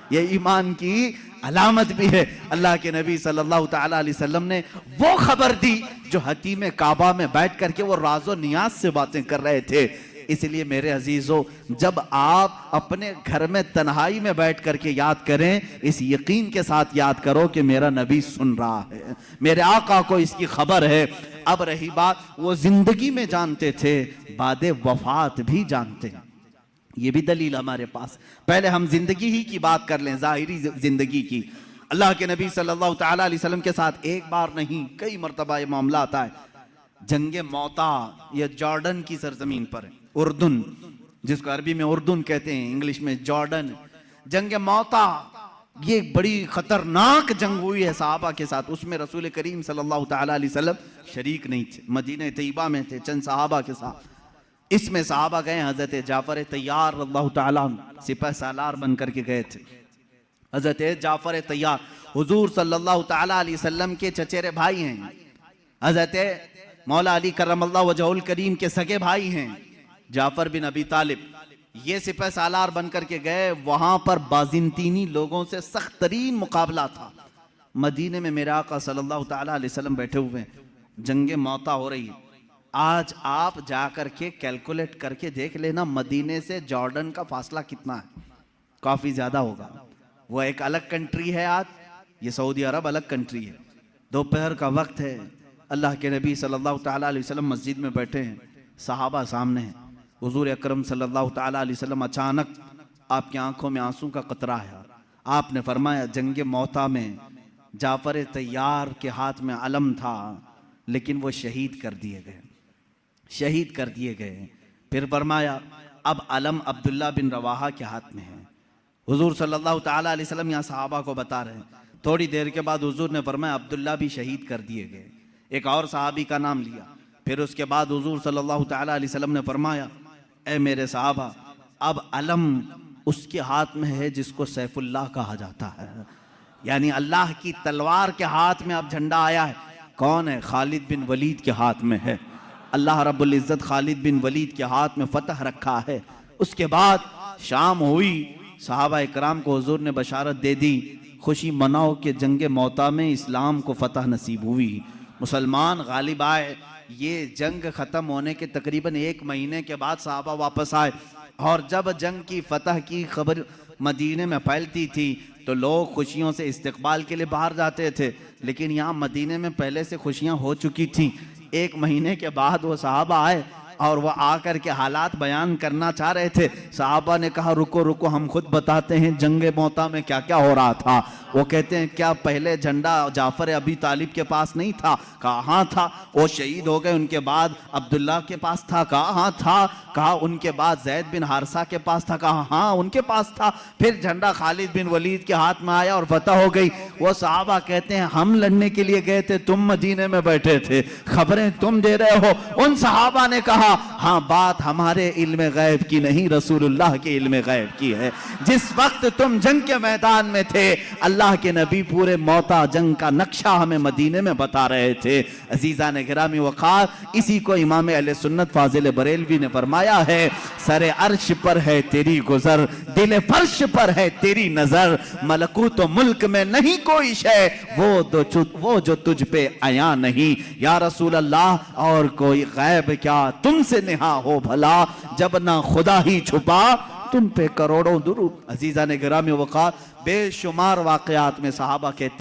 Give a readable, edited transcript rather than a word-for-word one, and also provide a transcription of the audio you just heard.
یہ ایمان کی علامت بھی ہے۔ اللہ کے نبی صلی اللہ تعالیٰ علیہ وسلم نے وہ خبر دی جو حتیم کعبہ میں بیٹھ کر کے وہ راز و نیاز سے باتیں کر رہے تھے۔ اس لیے میرے عزیزو، جب آپ اپنے گھر میں تنہائی میں بیٹھ کر کے یاد کریں، اس یقین کے ساتھ یاد کرو کہ میرا نبی سن رہا ہے، میرے آقا کو اس کی خبر ہے۔ اب رہی بات، وہ زندگی میں جانتے تھے، بعد وفات بھی جانتے ہیں۔ یہ بھی دلیل ہمارے پاس۔ پہلے ہم زندگی ہی کی بات کر لیں، ظاہری زندگی کی۔ اللہ کے نبی صلی اللہ تعالیٰ علیہ وسلم کے ساتھ ایک بار نہیں کئی مرتبہ یہ معاملہ آتا ہے۔ جنگ موتا، یہ جارڈن کی سرزمین پر ہے، اردن، جس کو عربی میں اردن کہتے ہیں، انگلش میں جارڈن۔ جنگ موتا یہ بڑی خطرناک جنگ ہوئی ہے صحابہ کے ساتھ۔ اس میں رسول کریم صلی اللہ تعالیٰ علیہ وسلم شریک نہیں تھے، مدینہ طیبہ میں تھے چند صحابہ کے ساتھ۔ اس میں صحابہ گئے، حضرت جعفر طیار اللہ تعالیٰ سپہ سالار بن کر کے گئے تھے۔ حضرت جعفر طیار حضور صلی اللہ تعالیٰ علیہ وسلم کے چچیرے بھائی ہیں، حضرت مولا علی کرم اللہ وجہ الکریم کے سگے بھائی ہیں، جعفر بن ابی طالب۔ یہ سپہ سالار بن کر کے گئے، وہاں پر بازنطینی لوگوں سے سخت ترین مقابلہ تھا۔ مدینے میں میرے آقا صلی اللہ تعالیٰ علیہ وسلم بیٹھے ہوئے ہیں، جنگ موتا ہو رہی ہے۔ آج آپ جا کر کے کیلکولیٹ کر کے دیکھ لینا مدینے سے جارڈن کا فاصلہ کتنا ہے، کافی زیادہ ہوگا۔ وہ ایک الگ کنٹری ہے، آج یہ سعودی عرب الگ کنٹری ہے۔ دوپہر کا وقت ہے، اللہ کے نبی صلی اللہ تعالیٰ علیہ وسلم مسجد میں بیٹھے ہیں، صحابہ سامنے ہیں۔ حضور اکرم صلی اللہ تعالیٰ علیہ وسلم اچانک آپ کی آنکھوں میں آنسوں کا قطرہ ہے۔ آپ نے فرمایا جنگ موتا میں جعفر طیار کے ہاتھ میں علم تھا، لیکن وہ شہید کر دیے گئے، شہید کر دیے گئے۔ پھر فرمایا اب علم عبداللہ بن رواحہ کے ہاتھ میں ہے۔ حضور صلی اللہ تعالیٰ علیہ وسلم یہاں صحابہ کو بتا رہے ہیں۔ تھوڑی دیر کے بعد حضور نے فرمایا عبداللہ بھی شہید کر دیے گئے، ایک اور صحابی کا نام لیا۔ پھر اس کے بعد حضور صلی اللہ تعالیٰ علیہ وسلم نے فرمایا اے میرے صحابہ، اب علم اس کے ہاتھ میں ہے جس کو سیف اللہ کہا جاتا ہے، یعنی اللہ کی تلوار کے ہاتھ میں اب جھنڈا آیا ہے۔ کون ہے؟ خالد بن ولید کے ہاتھ میں ہے۔ اللہ رب العزت خالد بن ولید کے ہاتھ میں فتح رکھا ہے۔ اس کے بعد شام ہوئی، صحابہ اکرام کو حضور نے بشارت دے دی، خوشی مناؤ کہ جنگ موتا میں اسلام کو فتح نصیب ہوئی، مسلمان غالب آئے۔ یہ جنگ ختم ہونے کے تقریباً 1 مہینے کے بعد صحابہ واپس آئے، اور جب جنگ کی فتح کی خبر مدینے میں پھیلتی تھی تو لوگ خوشیوں سے استقبال کے لیے باہر جاتے تھے، لیکن یہاں مدینے میں پہلے سے خوشیاں ہو چکی تھیں۔ 1 مہینے کے بعد وہ صحابہ آئے اور وہ آ کر کے حالات بیان کرنا چاہ رہے تھے۔ صحابہ نے کہا رکو رکو، ہم خود بتاتے ہیں جنگ موتا میں کیا کیا ہو رہا تھا۔ وہ کہتے ہیں کیا پہلے جھنڈا جعفر ابی طالب کے پاس نہیں تھا؟ کہا ہاں تھا۔ وہ شہید ہو گئے، ان کے بعد عبداللہ کے پاس تھا؟ کہا ہاں تھا۔ کہا ان کے بعد زید بن حارثہ کے پاس تھا؟ کہا ہاں ان کے پاس تھا۔ پھر جھنڈا خالد بن ولید کے ہاتھ میں آیا اور فتح ہو گئی۔ وہ صحابہ کہتے ہیں ہم لڑنے کے لیے گئے تھے، تم مدینے میں بیٹھے تھے، خبریں تم دے رہے ہو۔ ان صحابہ نے کہا ہاں بات ہمارے علم غیب کی نہیں، رسول اللہ کے علم غیب کی ہے۔ جس وقت تم جنگ کے میدان میں تھے، اللہ کے نبی پورے موتا جنگ کا نقشہ ہمیں مدینے میں بتا رہے تھے۔ عزیزان گرامی وقار، اسی کو امام اہل سنت فاضل بریلوی نے فرمایا ہے، سر عرش پر ہے تیری گزر، دل فرش پر ہے تیری نظر، ملکوت و ملک میں نہیں کوئی شے، وہ جو تجھ پہ عیاں نہیں۔ یا رسول اللہ، اور کوئی غیب کیا تم سے نہا ہو بھلا، جب نہ خدا ہی چھپا تم پہ کروڑوں درود۔ عزیزان گرامی وقار، بے شمار واقعات میں صحابہ کہتے